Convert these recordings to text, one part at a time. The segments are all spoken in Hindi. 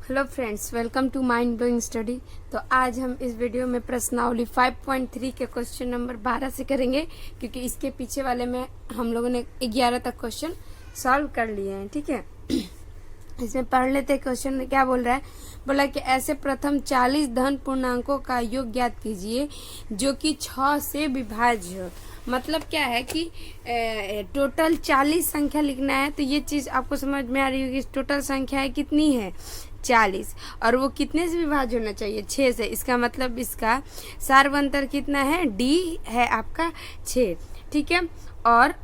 Hello friends, welcome to mind blowing study. तो आज हम इस वीडियो में प्रश्नावली 5.3 के क्वेश्चन नंबर 12 से करेंगे, क्योंकि इसके पीछे वाले में हम लोगों ने 11 तक क्वेश्चन सॉल्व कर लिए हैं। ठीक है, इसमें पढ़ लेते हैं। क्वेश्चन में क्या बोल रहा है, बोला कि ऐसे प्रथम 40 धन पूर्णांकों का योग ज्ञात कीजिए जो कि 6 से विभाज्य हो। मतलब क्या है कि टोटल 40 संख्या लिखना है। तो ये चीज आपको समझ में आ रही होगी, टोटल संख्या है कितनी है 40, और वो कितने से विभाज्य होना चाहिए 6 से। इसका मतलब इसका सार्वंतर कितना है, डी है आपका 6। ठीक है, और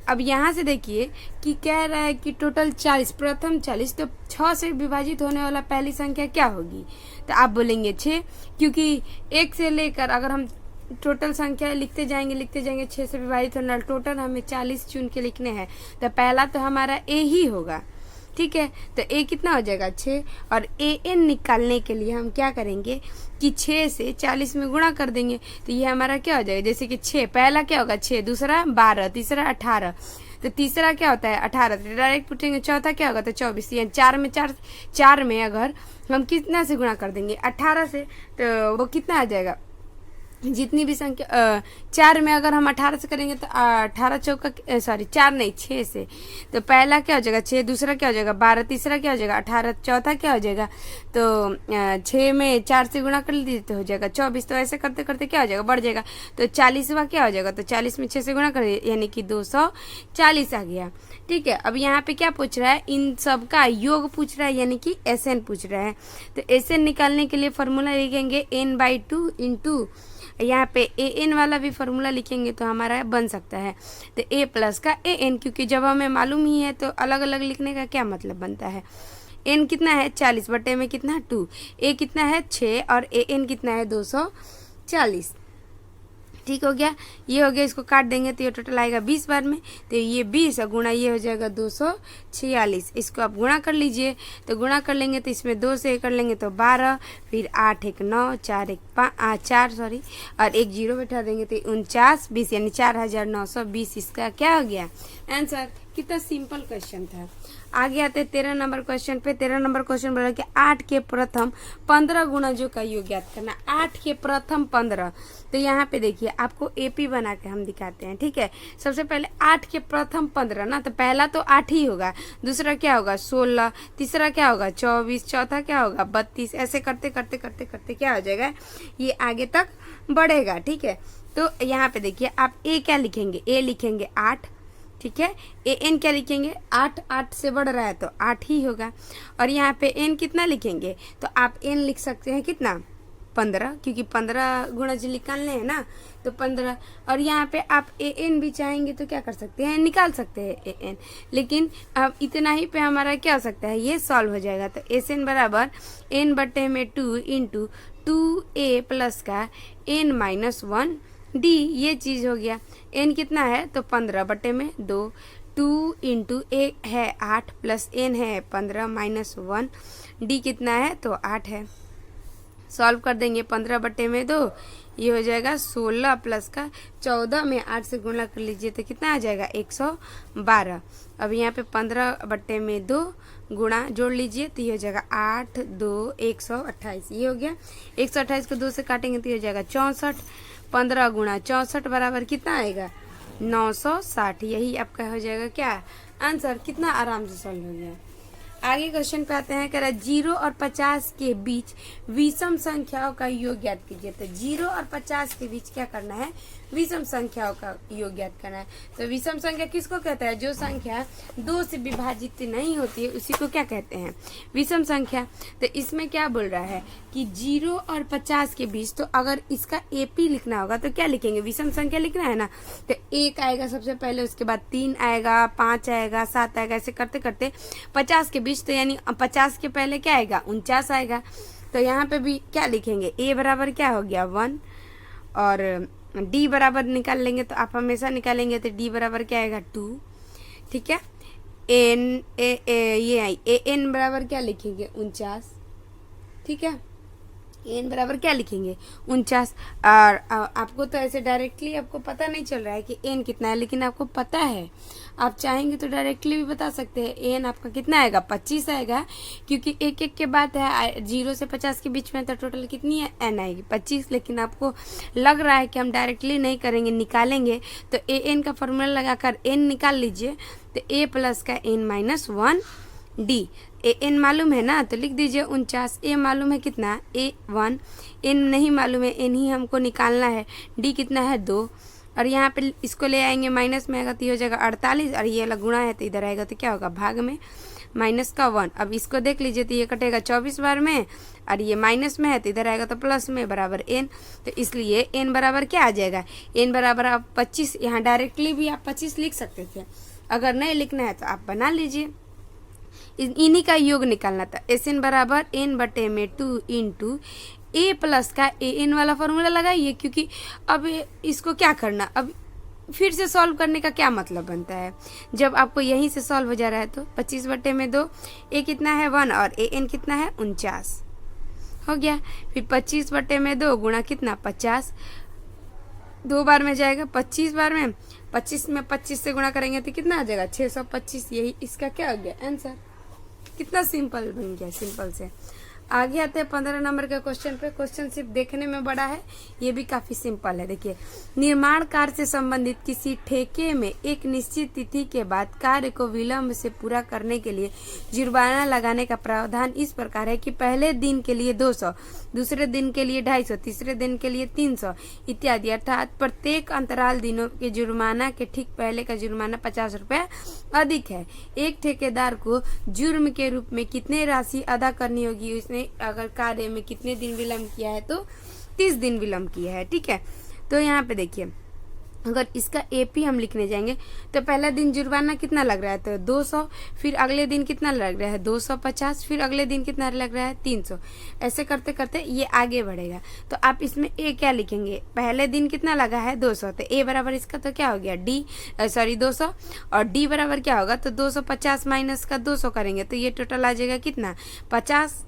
अब यहाँ से देखिए कि कह रहा है कि टोटल 40, प्रथम 40, तो 6 से विभाजित होने वाला पहली संख्या क्या होगी। तो आप बोलेंगे 6, क्योंकि 1 से लेकर अगर हम टोटल संख्या लिखते जाएंगे 6 से विभाजित होने वाला, टोटल हमें 40 चुन के लिखने हैं। तो पहला तो हमारा ए ही होगा। ठीक है, तो ए कितना हो जाएगा 6, और ए एन निकालने के लिए हम क्या करेंगे कि 6 से 40 में गुणा कर देंगे। तो ये हमारा क्या हो जाएगा, जैसे कि 6 पहला क्या होगा 6, दूसरा 12, तीसरा 18, तो तीसरा क्या होता है 18, तो डायरेक्ट पूछेंगे चौथा क्या होगा तो 24। यानी 4 में अगर हम कितना से गुणा कर देंगे 18 से, तो वो कितना आ जाएगा, जितनी भी संख्या 4 में अगर हम 18 से करेंगे तो 18 चौका 4 नहीं 6 से, तो पहला क्या हो जाएगा 6, दूसरा क्या हो जाएगा 12, तीसरा क्या हो जाएगा 18, चौथा क्या हो जाएगा, तो 6 में 4 से गुणा कर लीजिए तो हो जाएगा 24। तो ऐसे करते करते क्या हो जाएगा, बढ़ जाएगा। तो 40वां क्या हो जाएगा, तो 40 में 6 से गुणा करिए यानी कि 240 आ गया। ठीक है, अब यहाँ पे क्या पूछ रहा है, इन सब का योग पूछ रहा है, यानी कि SN पूछ रहा है। तो SN निकालने के लिए फॉर्मूला लिखेंगे n/2 इंटू यहाँ पे AN वाला भी फॉर्मूला लिखेंगे तो हमारा बन सकता है तो A प्लस का AN, क्योंकि जब हमें मालूम ही है तो अलग अलग लिखने का क्या मतलब बनता है। N कितना है 40 बटे में कितना 2, A कितना है 6 और AN कितना है 240। ठीक हो गया, ये हो गया। इसको काट देंगे तो ये टोटल आएगा 20 बार में, तो ये 20 और गुणा ये हो जाएगा 246। इसको आप गुणा कर लीजिए, तो गुणा कर लेंगे तो इसमें 2 से कर लेंगे तो 12, फिर 8 1 9, 4 1 4 सॉरी, और 1 0 बैठा देंगे तो 49 20 यानी 4920। इसका क्या हो गया आंसर। कितना सिंपल क्वेश्चन था। आगे आते 13 नंबर क्वेश्चन पे। 13 नंबर क्वेश्चन बोला कि 8 के प्रथम 15 गुणजों का योग ज्ञात करना। 8 के प्रथम 15, तो यहाँ पे देखिए आपको AP बना के हम दिखाते हैं। ठीक है, सबसे पहले 8 के प्रथम 15 ना, तो पहला तो 8 ही होगा, दूसरा क्या होगा 16, तीसरा क्या होगा 24, चौथा क्या होगा 32। ऐसे करते करते करते करते क्या हो जाएगा, ये आगे तक बढ़ेगा। ठीक है, तो यहाँ पे देखिए आप A क्या लिखेंगे, A लिखेंगे 8। ठीक है, AN क्या लिखेंगे 8 से बढ़ रहा है तो 8 ही होगा। और यहाँ पे N कितना लिखेंगे, तो आप N लिख सकते हैं कितना 15, क्योंकि 15 गुणज निकालने हैं ना, तो 15। और यहाँ पे आप AN भी चाहेंगे तो क्या कर सकते हैं, निकाल सकते हैं AN, लेकिन अब इतना ही पे हमारा क्या हो सकता है, ये सॉल्व हो जाएगा। तो SN बराबर N बटे में 2 इंटू 2A प्लस का N-1 D, ये चीज हो गया। N कितना है तो 15 बटे में 2 इंटू A है 8 प्लस N है 15 -1, D कितना है तो 8 है। सॉल्व कर देंगे 15 बटे में 2, ये हो जाएगा 16 प्लस का 14 में 8 से गुणा कर लीजिए तो कितना आ जाएगा 112। अब यहाँ पे 15 बटे में 2 गुणा जोड़ लीजिए तो ये हो जाएगा 8 2 128। ये हो गया। 128 को 2 से काटेंगे तो ये हो जाएगा 64। 15 गुणा 64 बराबर कितना आएगा 960। यही आपका हो जाएगा क्या आंसर। कितना आराम से सॉल्व हो गया। आगे क्वेश्चन पे आते हैं, कह रहा है 0 और 50 के बीच विषम संख्याओं का योग ज्ञात कीजिए। तो 0 और 50 के बीच क्या करना है, विषम संख्याओं का योग ज्ञात करना है। तो विषम संख्या किसको कहता है, जो संख्या 2 से विभाजित नहीं होती है उसी को क्या कहते हैं, विषम संख्या। तो इसमें क्या बोल रहा है कि 0 और 50 के बीच, तो अगर इसका AP लिखना होगा तो क्या लिखेंगे, विषम संख्या लिखना है ना, तो 1 आएगा सबसे पहले, उसके बाद 3 आएगा, 5 आएगा, 7 आएगा, ऐसे करते करते 50 के बीच, तो यानी 50 के पहले क्या आएगा 49 आएगा। तो यहाँ पे भी क्या लिखेंगे, A बराबर क्या हो गया 1, और D बराबर निकाल लेंगे तो आप हमेशा निकालेंगे तो D बराबर क्या आएगा 2। ठीक है, ये आई AN बराबर क्या लिखेंगे 49। ठीक है, एन बराबर क्या लिखेंगे 49। और आपको तो ऐसे डायरेक्टली आपको पता नहीं चल रहा है कि एन कितना है, लेकिन आपको पता है, आप चाहेंगे तो डायरेक्टली भी बता सकते हैं। एन आपका कितना आएगा 25 आएगा, क्योंकि एक एक के बाद है 0 से 50 के बीच में, तो टोटल कितनी है एन आएगी 25। लेकिन आपको लग रहा है कि हम डायरेक्टली नहीं करेंगे, निकालेंगे, तो ए एन का फॉर्मूला लगाकर एन निकाल लीजिए। तो ए प्लस का n minus 1 D. A N मालूम है ना, तो लिख दीजिए 49। ए मालूम है कितना ए 1, एन नहीं मालूम है, एन ही हमको निकालना है। डी कितना है 2, और यहाँ पे इसको ले आएंगे माइनस में आएगा तो ये हो जाएगा 48, और ये वाला गुणा है तो इधर आएगा तो क्या होगा भाग में माइनस का 1। अब इसको देख लीजिए तो ये कटेगा 24 बार में, और ये माइनस में है तो इधर आएगा तो प्लस में बराबर एन। तो इसलिए एन बराबर क्या आ जाएगा, एन बराबर आप 25। यहाँ डायरेक्टली भी आप 25 लिख सकते थे, अगर नहीं लिखना है तो आप बना लीजिए। इन्हीं का योग निकालना था। एस एन बराबर एन बटे में 2 इंटू ए प्लस का ए एन वाला फॉर्मूला लगाइए, क्योंकि अब इसको क्या करना, अब फिर से सॉल्व करने का क्या मतलब बनता है, जब आपको यहीं से सॉल्व हो जा रहा है। तो 25 बटे में 2, ए कितना है 1 और ए एन कितना है 49 हो गया। फिर 25 बटे में 2 गुणा कितना 50, 2 बार में जाएगा 25 बार में, 25 में 25 से गुणा करेंगे तो कितना आ जाएगा 625। यही इसका क्या हो गया आंसर। कितना सिंपल बन गया, सिंपल से। आगे आते हैं 15 नंबर के क्वेश्चन पे। क्वेश्चन सिर्फ देखने में बड़ा है, ये भी काफी सिंपल है। देखिए, निर्माण कार्य से संबंधित किसी ठेके में एक निश्चित तिथि के बाद कार्य को विलंब से पूरा करने के लिए जुर्माना लगाने का प्रावधान इस प्रकार है कि पहले दिन के लिए 200, दूसरे दिन के लिए 250, तीसरे दिन के लिए 300 इत्यादि, अर्थात प्रत्येक अंतराल दिनों के जुर्माना के ठीक पहले का जुर्माना 50 रुपया अधिक है। एक ठेकेदार को जुर्म के रूप में कितने राशि अदा करनी होगी, उसने अगर कार्य में कितने दिन विलंब किया है तो 30 दिन विलंब किया है। ठीक है, तो यहाँ पे देखिए, अगर इसका एपी हम लिखने जाएंगे तो पहला दिन जुर्माना कितना लग रहा है तो 200, फिर अगले दिन कितना लग रहा है 250, फिर अगले दिन कितना लग रहा है 300। ऐसे करते करते ये आगे बढ़ेगा। तो आप इसमें ए क्या लिखेंगे, पहले दिन कितना लगा है 200, तो ए बराबर इसका तो क्या हो गया डी, सॉरी 200, और डी बराबर क्या होगा तो 250 माइनस का 200 करेंगे तो ये टोटल आ जाएगा कितना 50।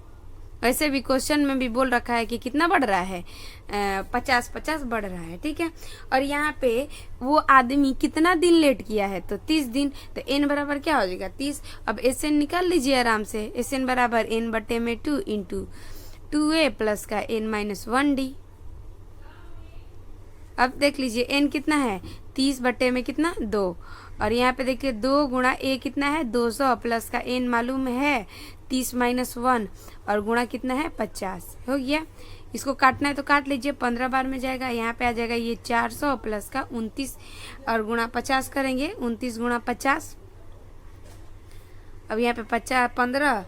वैसे भी क्वेश्चन में भी बोल रखा है कि कितना बढ़ रहा है 50 बढ़ रहा है। ठीक है, और यहाँ पे वो आदमी कितना दिन लेट किया है तो 30 दिन। तो एन बराबर क्या हो जाएगा 30। अब एस एन निकाल लीजिए आराम से। एस एन बराबर एन बटे में 2 इंटू 2a प्लस का एन माइनस 1 डी। अब देख लीजिए एन कितना है 30 बटे में कितना 2, और यहाँ पे देखिए 2 गुणा ए कितना है 200 प्लस का एन मालूम है 30 माइनस 1, और गुणा कितना है 50 हो गया। इसको काटना है तो काट लीजिए, 15 बार में जाएगा, यहाँ पे आ जाएगा ये 400 प्लस का 29, और गुणा 50 करेंगे 29 गुणा 50। अब यहाँ पे 15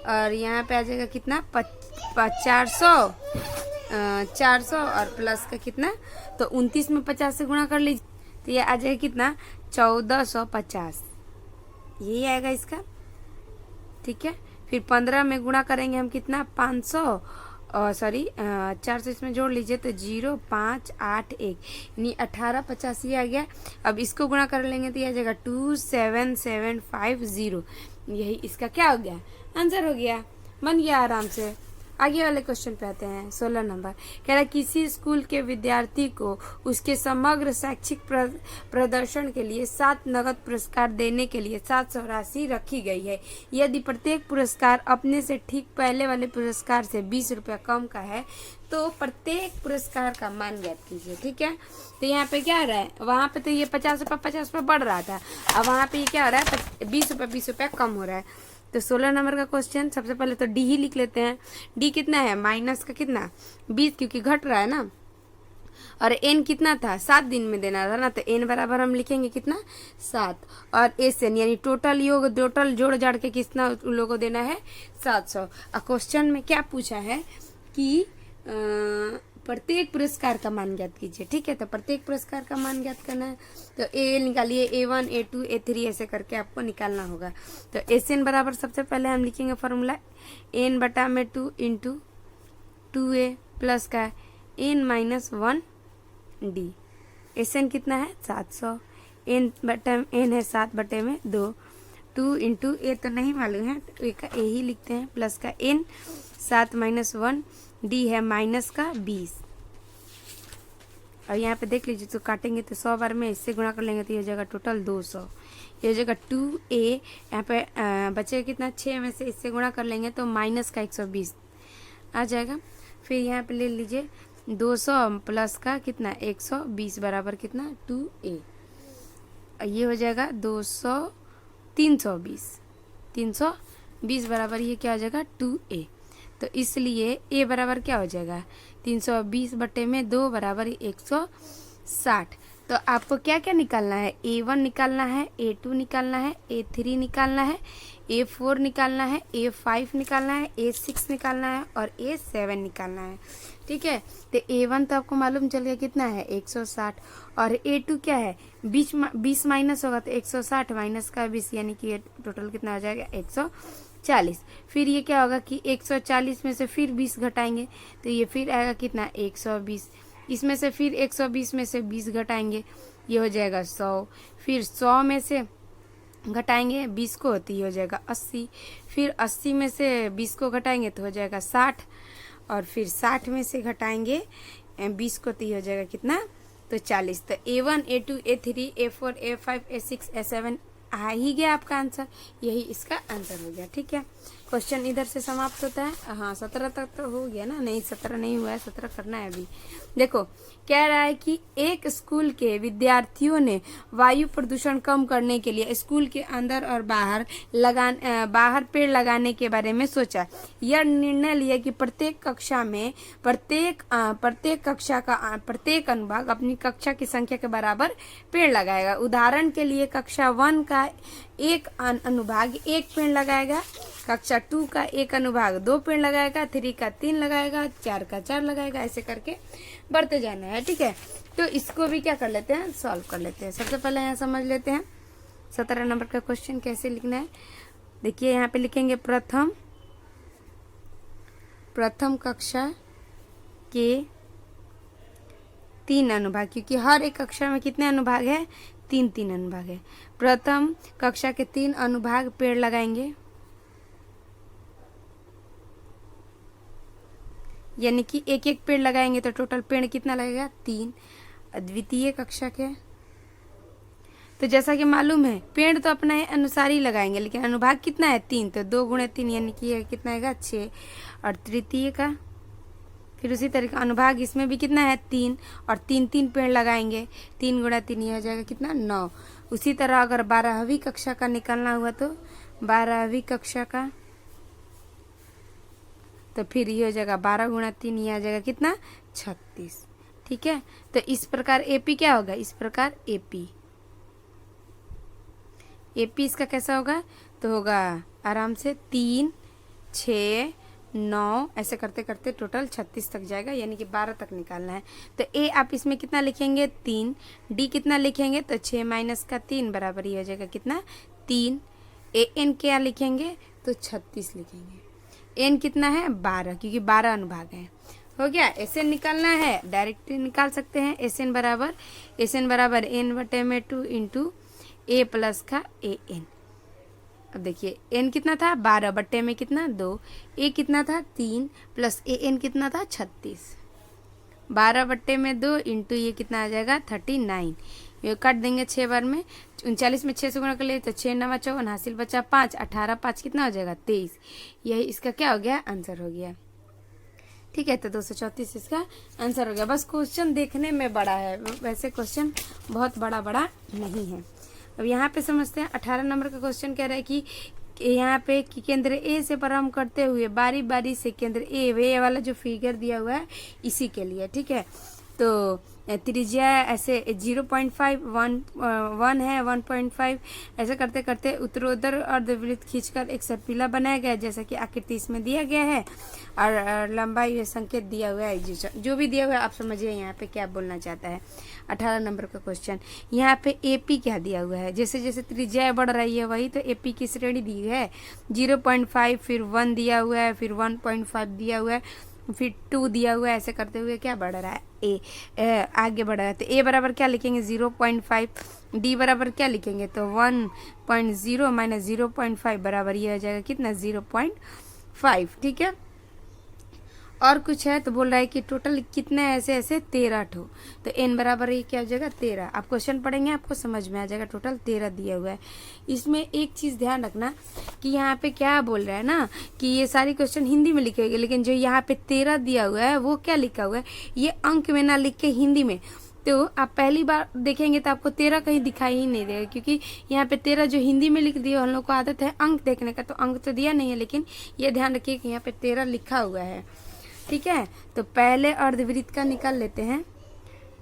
और यहाँ पे आ जाएगा कितना 400 और प्लस का कितना तो 29 में 50 से गुणा कर लीजिए तो ये आ जाएगा कितना 1450, यही आएगा इसका। ठीक है, फिर 15 में गुणा करेंगे हम कितना 500, सॉरी 400 इसमें जोड़ लीजिए तो 0581 यानी 1850 ये आ गया। अब इसको गुणा कर लेंगे तो ये आ जाएगा 27750, यही इसका क्या हो गया आंसर हो गया, बन गया आराम से। आगे वाले क्वेश्चन पे आते हैं 16 नंबर। कह रहा है किसी स्कूल के विद्यार्थी को उसके समग्र शैक्षिक प्रदर्शन के लिए 7 नगद पुरस्कार देने के लिए 700 राशि रखी गई है। यदि प्रत्येक पुरस्कार अपने से ठीक पहले वाले पुरस्कार से 20 रुपया कम का है तो प्रत्येक पुरस्कार का मान ज्ञात कीजिए। ठीक है, तो यहाँ पे क्या हो रहा है, वहाँ पे तो ये 50 रुपया बढ़ रहा था, अब वहाँ पे ये क्या हो रहा है 20 रुपया कम हो रहा है। तो 16 नंबर का क्वेश्चन, सबसे पहले तो डी ही लिख लेते हैं। डी कितना है माइनस का कितना 20, क्योंकि घट रहा है ना, और एन कितना था 7 दिन में देना था ना, तो एन बराबर हम लिखेंगे कितना 7, और एस एन यानी टोटल योग टोटल जोड़ जाड़ के कितना उन लोगों को देना है 700। क्वेश्चन में क्या पूछा है कि प्रत्येक पुरस्कार का मान ज्ञात कीजिए। ठीक है, तो प्रत्येक पुरस्कार का मान ज्ञात करना है तो ए निकालिए A1 A2 A3 ऐसे करके आपको निकालना होगा। तो एस एन बराबर सबसे पहले हम लिखेंगे फॉर्मूला एन बटा में 2 इंटू 2a प्लस का n minus 1 d. S n कितना है 700, एन है 7 बटे में 2, 2 इंटू ए तो नहीं मालूम है, तो ए का ए ही लिखते हैं, प्लस का n, 7 माइनस 1, डी है माइनस का 20। और यहाँ पे देख लीजिए, तो काटेंगे तो 100 बार में इससे गुणा कर लेंगे तो ये हो जाएगा टोटल 200। ये हो जाएगा 2a, यहाँ पे बचेगा कितना, 6 में से इससे गुणा कर लेंगे तो माइनस का 120 आ जाएगा। फिर यहाँ पे ले लीजिए 200 प्लस का कितना 120 बराबर कितना 2a। ये हो जाएगा 320 बराबर ये क्या हो जाएगा 2a। तो इसलिए a बराबर क्या हो जाएगा 320 बटे में 2 बराबर 160। तो आपको क्या क्या निकालना है, a1 निकालना है, a2 निकालना है, a3 निकालना है, a4 निकालना है, a5 निकालना है, a6 निकालना है और a7 निकालना है। ठीक है, तो a1 तो आपको मालूम चल गया कितना है 160, और a2 क्या है 20 माइनस होगा तो 160 माइनस का 20 यानी कि टोटल कितना हो जाएगा 140। फिर ये क्या होगा कि 140 में से फिर 20 घटाएंगे तो ये फिर आएगा कितना 120। इसमें से फिर 120 में से 20 घटाएंगे, ये हो जाएगा 100। फिर 100 में से घटाएंगे 20 को तो ये हो जाएगा 80। फिर 80 में से 20 को घटाएंगे तो हो जाएगा 60। और फिर 60 में से घटाएंगे 20 को तो ये हो जाएगा कितना तो 40। तो a1 a2 a3 a4 a5 a6 a7 आ ही गया आपका आंसर, यही इसका आंसर हो गया। ठीक है, क्वेश्चन इधर से समाप्त होता है। हाँ 17 तक तो हो गया ना, नहीं 17 नहीं हुआ है, 17 करना है अभी। देखो कह रहा है कि एक स्कूल के विद्यार्थियों ने वायु प्रदूषण कम करने के लिए स्कूल के अंदर और बाहर पेड़ लगाने के बारे में सोचा। यह निर्णय लिया कि प्रत्येक कक्षा में प्रत्येक कक्षा का प्रत्येक अनुभाग अपनी कक्षा की संख्या के बराबर पेड़ लगाएगा। उदाहरण के लिए कक्षा 1 का एक अनुभाग 1 पेड़ लगाएगा, कक्षा 2 का एक अनुभाग 2 पेड़ लगाएगा, 3 का 3 लगाएगा, 4 का 4 लगाएगा, ऐसे करके बढ़ते जाना है। ठीक है, तो इसको भी क्या कर लेते हैं, सॉल्व कर लेते हैं। सबसे पहले यहाँ समझ लेते हैं 17 नंबर का क्वेश्चन कैसे लिखना है। देखिए यहाँ पे लिखेंगे प्रथम कक्षा के 3 अनुभाग, क्योंकि हर एक कक्षा में कितने अनुभाग है 3 अनुभाग है। प्रथम कक्षा के 3 अनुभाग पेड़ लगाएंगे, यानी कि एक एक पेड़ लगाएंगे तो टोटल पेड़ कितना लगेगा 3। द्वितीय कक्षा के तो जैसा कि मालूम है पेड़ तो अपने अनुसार ही लगाएंगे, लेकिन अनुभाग कितना है 3, तो 2 गुणे 3 यानी कि कितना आएगा 6। और तृतीय का फिर उसी तरीके अनुभाग इसमें भी कितना है 3, और 3 पेड़ लगाएंगे, 3 गुणा 3 ये हो जाएगा कितना 9। उसी तरह अगर 12वीं कक्षा का निकालना हुआ तो 12वीं कक्षा का तो फिर ये हो जाएगा 12 गुणा 3 ये आ जाएगा कितना 36। ठीक है, तो इस प्रकार एपी क्या होगा, इस प्रकार एपी इसका कैसा होगा तो होगा आराम से 3 6 9 ऐसे करते करते टोटल 36 तक जाएगा, यानी कि 12 तक निकालना है। तो ए आप इसमें कितना लिखेंगे 3, डी कितना लिखेंगे तो 6 माइनस का 3 बराबर ये हो जाएगा कितना 3। ए एन क्या लिखेंगे तो 36 लिखेंगे। एन कितना है 12, क्योंकि 12 अनुभाग है। हो गया, एस एन निकालना है डायरेक्ट निकाल सकते हैं। एस एन बराबर एन बटे में 2 इंटू ए प्लस का ए एन। अब देखिए एन कितना था 12 बट्टे में कितना 2, ए कितना था 3 प्लस ए एन कितना था 36। 12 बट्टे में 2 इंटू ये कितना आ जाएगा 39। ये काट देंगे 6 बार में, 39 में 6 से गुणा कर लिए तो 6 9 54 हासिल बचा 5, 18 5 कितना हो जाएगा 23। यही इसका क्या हो गया आंसर हो गया। ठीक है, तो 234 इसका आंसर हो गया। बस क्वेश्चन देखने में बड़ा है, वैसे क्वेश्चन बहुत बड़ा नहीं है। अब यहाँ पे समझते हैं 18 नंबर का क्वेश्चन कह रहा है कि यहाँ पे कि केंद्र ए से प्रारंभ करते हुए बारी बारी से केंद्र ए वाला जो फिगर दिया हुआ है इसी के लिए। ठीक है, तो त्रिज्या ऐसे 0.5 1 है 1.5 ऐसे करते करते उत्तरोत्तर अर्धवृत्त खींचकर एक सर्पिला बनाया गया जैसा कि आकृति इसमें दिया गया है, और लंबाई संकेत दिया हुआ है। जो भी दिया हुआ है आप समझिए यहाँ पे क्या बोलना चाहता है। 18 नंबर का क्वेश्चन यहाँ पे एपी क्या दिया हुआ है, जैसे जैसे त्रिज्या बढ़ रही है वही तो एपी की श्रेणी दी है। 0.5 फिर 1 दिया हुआ है, फिर 1.5 दिया हुआ है, फिर 2 दिया हुआ है, ऐसे करते हुए क्या बढ़ रहा है, आगे बढ़ रहा है। तो ए बराबर क्या लिखेंगे 0.5, डी बराबर क्या लिखेंगे तो 1.0 माइनस 0.5 बराबर ये हो जाएगा कितना 0.5। ठीक है, और कुछ है तो बोल रहा है कि टोटल कितने ऐसे ऐसे 13 ठो, तो n बराबर ये क्या हो जाएगा 13। आप क्वेश्चन पढ़ेंगे आपको समझ में आ जाएगा, टोटल 13 दिया हुआ है। इसमें एक चीज़ ध्यान रखना कि यहाँ पे क्या बोल रहा है ना कि ये सारी क्वेश्चन हिंदी में लिखे हुए, लेकिन जो यहाँ पे 13 दिया हुआ है वो क्या लिखा हुआ है, ये अंक में ना लिख के हिंदी में। तो आप पहली बार देखेंगे तो आपको 13 कहीं दिखाई ही नहीं देगा, क्योंकि यहाँ पे 13 जो हिंदी में लिख दिया, हम लोग को आदत है अंक देखने का, तो अंक तो दिया नहीं है, लेकिन ये ध्यान रखिए कि यहाँ पे 13 लिखा हुआ है। ठीक है, तो पहले अर्धवृत्त का निकाल लेते हैं।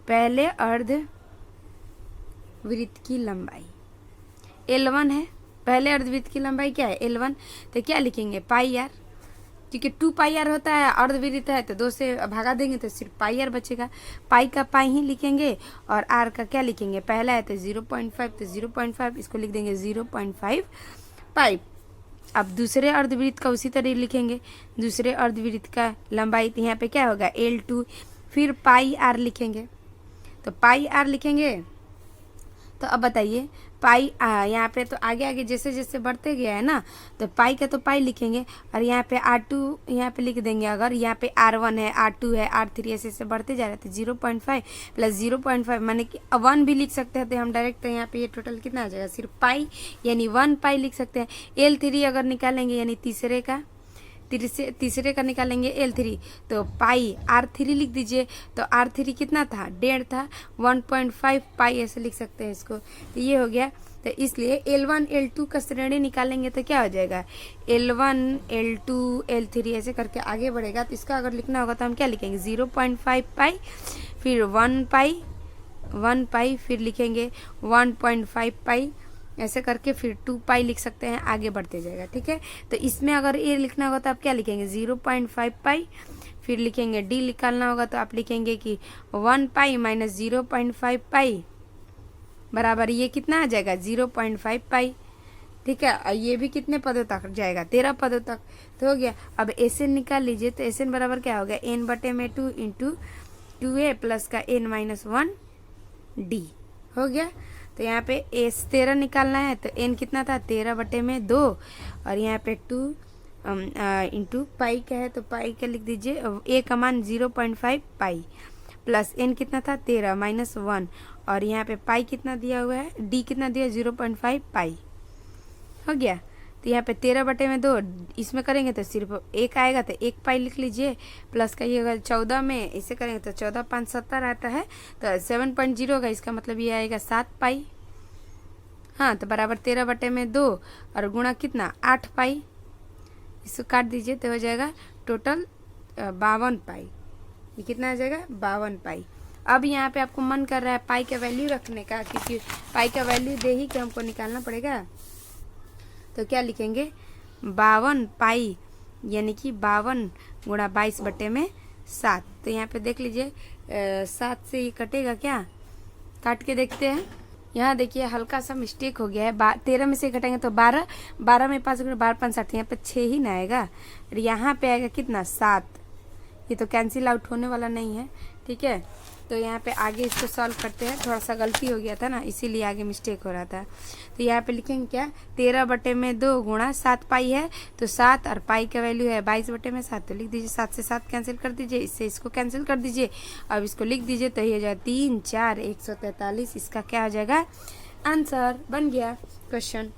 पहले अर्धवृत्त की लंबाई L1 है, पहले अर्धवृत्त की लंबाई क्या है L1, तो क्या लिखेंगे पाई आर, क्योंकि 2 पाई आर होता है, अर्धवृत्त है तो 2 से भागा देंगे तो सिर्फ पाई आर बचेगा, पाई का पाई ही लिखेंगे, और आर का क्या लिखेंगे, पहला है तो 0.5, तो 0.5 इसको लिख देंगे 0.5 पाई। अब दूसरे अर्धवृत्त का उसी तरह लिखेंगे, दूसरे अर्धवृत्त का लंबाई तो यहाँ पे क्या होगा L2, फिर पाई आर लिखेंगे, तो पाई आर लिखेंगे। तो अब बताइए पाई यहाँ पे तो आगे आगे जैसे जैसे बढ़ते गया है ना, तो पाई का तो पाई लिखेंगे, और यहाँ पे R2 यहाँ पे लिख देंगे। अगर यहाँ पे R1 है, R2 है, R3 ऐसे ऐसे बढ़ते जा रहे थे, 0.5 प्लस 0.5 माने कि 1 भी लिख सकते हैं, तो हम डायरेक्ट यहाँ पे ये टोटल कितना आ जाएगा सिर्फ पाई, यानी 1 पाई लिख सकते हैं। L3 अगर निकालेंगे यानी तीसरे का निकालेंगे L3, तो पाई R3 लिख दीजिए, तो R3 कितना था 1.5 था, 1.5 पाई ऐसे लिख सकते हैं इसको, तो ये हो गया। तो इसलिए L1 L2 का श्रेणी निकालेंगे तो क्या हो जाएगा L1 L2 L3 ऐसे करके आगे बढ़ेगा। तो इसका अगर लिखना होगा तो हम क्या लिखेंगे 0.5 पाई, फिर 1 पाई, फिर लिखेंगे 1.5 पाई, ऐसे करके फिर 2 पाई लिख सकते हैं, आगे बढ़ते जाएगा। ठीक है, तो इसमें अगर ए लिखना होगा तो आप क्या लिखेंगे 0.5 पाई, फिर लिखेंगे डी निकालना होगा तो आप लिखेंगे कि 1 पाई माइनस 0.5 पाई बराबर ये कितना आ जाएगा 0.5 पाई। ठीक है, और ये भी कितने पदों तक जाएगा 13 पदों तक, तो हो गया। अब एसएन निकाल लीजिए, तो एसएन बराबर क्या हो गया n/2 इंटू 2a प्लस का n-1 डी हो गया। तो यहाँ पे एस 13 निकालना है, तो n कितना था 13/2, और यहाँ पे 2 इंटू पाई का है, तो पाई का लिख दीजिए a का मान 0.5 पाई, प्लस n कितना था 13 माइनस 1, और यहाँ पे पाई कितना दिया हुआ है, d कितना दिया 0.5 पाई हो गया। तो यहाँ पे 13/2 इसमें करेंगे तो सिर्फ 1 आएगा, तो 1 पाई लिख लीजिए, प्लस का ये अगर 14 में इसे करेंगे तो 14 5 70 आता है, तो 7.0 होगा, इसका मतलब ये आएगा 7 पाई। हाँ, तो बराबर 13/2 और गुणा कितना 8 पाई, इसको काट दीजिए तो हो जाएगा टोटल 52 पाई। ये कितना आ जाएगा 52 पाई। अब यहाँ पे आपको मन कर रहा है पाई का वैल्यू रखने का, क्योंकि पाई का वैल्यू दे ही के हमको निकालना पड़ेगा, तो क्या लिखेंगे 52 पाई, यानी कि 52 गुणा 22/7। तो यहाँ पे देख लीजिए 7 से ये कटेगा क्या, काट के देखते हैं। यहाँ देखिए हल्का सा मिस्टेक हो गया है, 13 में से घटाएंगे तो 12 में 5 12 5 60, यहाँ पे 6 ही ना आएगा, और यहाँ पे आएगा कितना 7, ये तो कैंसिल आउट होने वाला नहीं है। ठीक है, तो यहाँ पे आगे इसको सॉल्व करते हैं, थोड़ा सा गलती हो गया था ना, इसीलिए आगे मिस्टेक हो रहा था। तो यहाँ पे लिखेंगे क्या 13/2 गुणा 7 पाई है, तो 7 और पाई का वैल्यू है 22/7, तो लिख दीजिए 7 से 7 कैंसिल कर दीजिए, इससे इसको कैंसिल कर दीजिए, अब इसको लिख दीजिए, तो ये हो जाएगा 3 4 143, इसका क्या हो जाएगा आंसर बन गया क्वेश्चन।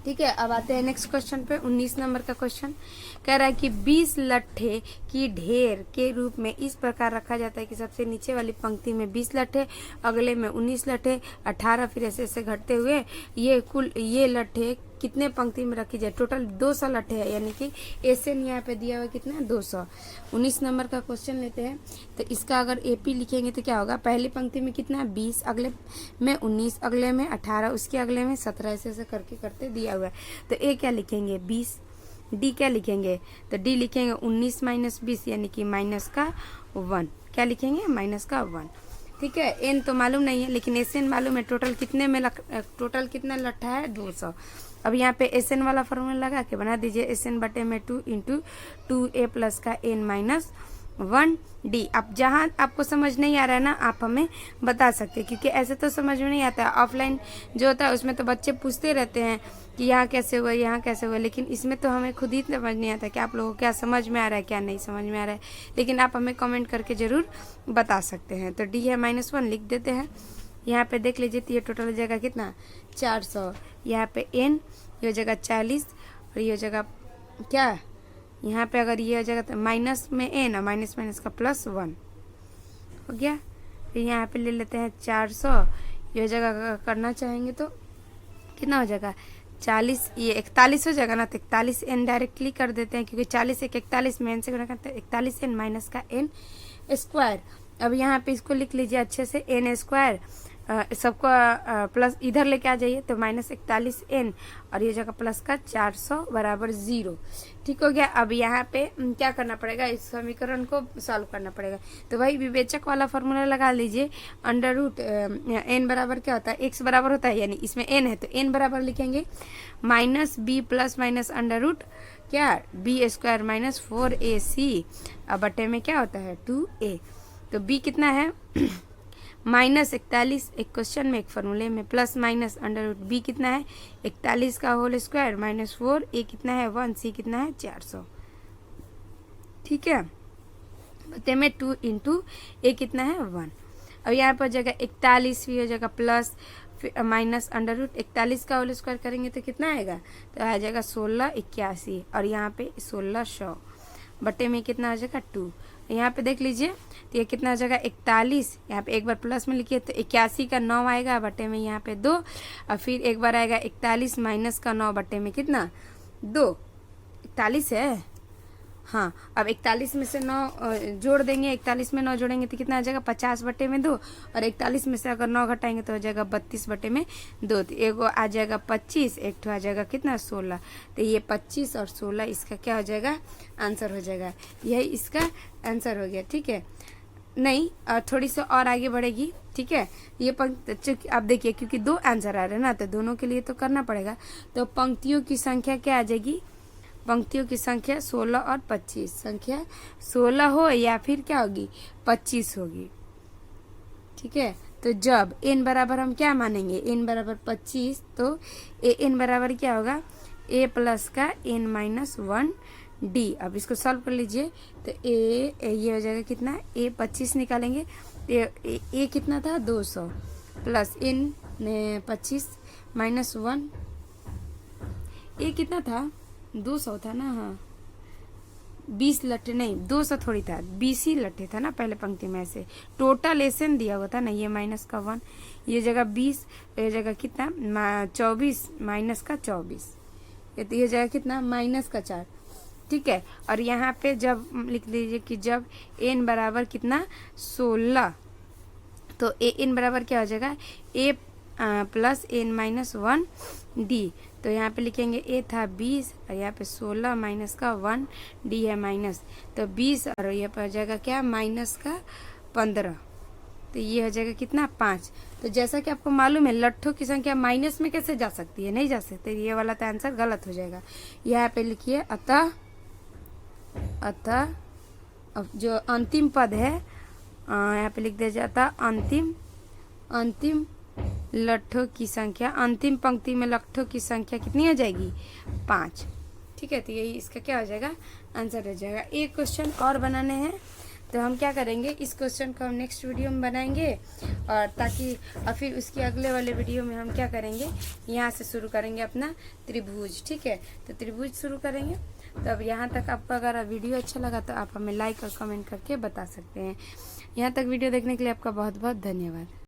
ठीक है, अब आते हैं नेक्स्ट क्वेश्चन पे। 19 नंबर का क्वेश्चन कह रहा है कि 20 लट्ठे की ढेर के रूप में इस प्रकार रखा जाता है कि सबसे नीचे वाली पंक्ति में 20 लट्ठे, अगले में 19 लट्ठे, 18, फिर ऐसे ऐसे घटते हुए ये लट्ठे कितने पंक्ति में रखी जाए। टोटल 200 लट्ठे है, यानी कि एसएन यहाँ पे दिया हुआ कितना 200। 19 नंबर का क्वेश्चन लेते हैं। तो इसका अगर एपी लिखेंगे तो क्या होगा, पहली पंक्ति में कितना 20, अगले में 19, अगले में 18, उसके अगले में 17, ऐसे ऐसे करके करते दिया हुआ है। तो ए क्या लिखेंगे 20, डी क्या लिखेंगे, तो डी लिखेंगे 19 माइनस 20, यानी कि माइनस का 1, क्या लिखेंगे माइनस का 1। ठीक है, एन तो मालूम नहीं है, लेकिन एस एन मालूम है। टोटल कितने में टोटल कितना लट्ठा है 200, अब यहाँ पे एस एन वाला फॉर्मूला लगा के बना दीजिए, एस एन बटे में 2 इंटू 2a प्लस का n माइनस 1d। अब जहाँ आपको समझ नहीं आ रहा है ना, आप हमें बता सकते हैं, क्योंकि ऐसे तो समझ में नहीं आता है। ऑफलाइन जो होता है उसमें तो बच्चे पूछते रहते हैं कि यहाँ कैसे हुआ, यहाँ कैसे हुआ, लेकिन इसमें तो हमें खुद ही समझ नहीं आता कि आप लोगों को क्या समझ में आ रहा है, क्या नहीं समझ में आ रहा है। लेकिन आप हमें कमेंट करके ज़रूर बता सकते हैं। तो d है -1 लिख देते हैं। यहाँ पे देख लीजिए, तो ये टोटल हो जाएगा कितना 400। यहाँ पे n ये हो जाएगा 40 और ये हो जाएगा क्या, यहाँ पे अगर ये हो जाएगा तो माइनस में n और माइनस माइनस का +1 हो गया। फिर यहाँ पे ले लेते हैं 400, ये हो जाएगा, करना चाहेंगे तो कितना हो जाएगा 40, ये 41 हो जाएगा ना, तो 41 n डायरेक्टली कर देते हैं, क्योंकि 40 एक 41 में n से गुणा करते हैं, 41 n माइनस का n स्क्वायर। अब यहाँ पे इसको लिख लीजिए अच्छे से, n स्क्वायर सबको प्लस इधर लेके आ जाइए, तो -41n और ये जगह प्लस का 400 बराबर 0। ठीक हो गया। अब यहाँ पे क्या करना पड़ेगा, इस समीकरण को सॉल्व करना पड़ेगा। तो भाई विवेचक वाला फॉर्मूला लगा लीजिए, अंडर रूट n बराबर क्या होता है, x बराबर होता है, यानी इसमें n है तो n बराबर लिखेंगे -b plus minus under root क्या b स्क्वायर माइनस 4ac बटे में क्या होता है 2a। तो b कितना है -41, एक क्वेश्चन में एक फॉर्मूले में, plus minus under root b कितना है 41 का होल स्क्वायर माइनस 4, a कितना है 1, c कितना है 400। ठीक है, बते में 2 इंटू a कितना है 1। अब यहाँ पर हो जाएगा 41, फिर हो जाएगा प्लस माइनस अंडर रूट 41 का होल स्क्वायर करेंगे तो कितना आएगा, तो आ जाएगा 1681 और यहाँ पे 1600 बटे में कितना आ जाएगा 2। यहाँ पे देख लीजिए, तो ये कितना हो जाएगा 41, यहाँ पे एक बार प्लस में लिखिए तो 81 का 9 आएगा बटे में यहाँ पे 2, और फिर एक बार आएगा 41 माइनस का 9 बटे में कितना 2। 41 है, हाँ। अब 41 में से 9 जोड़ देंगे, 41 में 9 जोड़ेंगे तो कितना आ जाएगा 50 बटे में 2, और 41 में से अगर 9 घटाएंगे तो हो जाएगा 32 बटे में 2। तो एगो आ जाएगा 25, एक तो आ जाएगा कितना 16। तो ये 25 और 16 इसका क्या हो जाएगा आंसर हो जाएगा, यही इसका आंसर हो गया। ठीक है, नहीं थोड़ी सी और आगे बढ़ेगी। ठीक है, ये पंक्ति आप देखिए, क्योंकि 2 आंसर आ रहे हैं ना, तो दोनों के लिए तो करना पड़ेगा। तो पंक्तियों की संख्या क्या आ जाएगी, पंक्तियों की संख्या 16 और 25, संख्या 16 हो या फिर क्या होगी 25 होगी। ठीक है, तो जब n बराबर हम क्या मानेंगे, n बराबर 25, तो n बराबर क्या होगा a प्लस का n माइनस 1d। अब इसको सॉल्व कर लीजिए, तो ये हो जाएगा कितना, a 25 निकालेंगे, a कितना था 200 प्लस n 25 माइनस 1, a कितना था 200 था ना, हाँ 20 लट्ठे नहीं 200 थोड़ी था, 20 ही लट्ठे था ना पहले पंक्ति में, ऐसे टोटल एसन दिया हुआ था ना, ये माइनस का 1, ये जगह 20, ये जगह कितना 24 माइनस का 24, ये जगह कितना माइनस का 4। ठीक है, और यहाँ पे जब लिख दीजिए कि जब n बराबर कितना 16, तो n बराबर क्या हो जाएगा a plus n minus 1d। तो यहाँ पे लिखेंगे a था 20 और यहाँ पे 16 माइनस का 1d है माइनस, तो 20 और यहाँ पे हो जाएगा क्या माइनस का 15, तो ये हो जाएगा कितना 5। तो जैसा कि आपको मालूम है लट्ठों की संख्या माइनस में कैसे जा सकती है, नहीं जा सकती, ये वाला तो आंसर गलत हो जाएगा। यहाँ पे लिखिए अतः अब जो अंतिम पद है यहाँ पे लिख दीजिए, अतः अंतिम लट्ठों की संख्या, अंतिम पंक्ति में लट्ठों की संख्या कितनी हो जाएगी 5। ठीक है, तो यही इसका क्या हो जाएगा आंसर हो जाएगा। एक क्वेश्चन और बनाने हैं, तो हम क्या करेंगे, इस क्वेश्चन को हम नेक्स्ट वीडियो में बनाएंगे, और ताकि और फिर उसके अगले वाले वीडियो में हम क्या करेंगे, यहाँ से शुरू करेंगे अपना त्रिभुज। ठीक है, तो त्रिभुज शुरू करेंगे। तो अब यहाँ तक आपका अगर वीडियो अच्छा लगा तो आप हमें लाइक और कमेंट करके बता सकते हैं। यहाँ तक वीडियो देखने के लिए आपका बहुत बहुत धन्यवाद।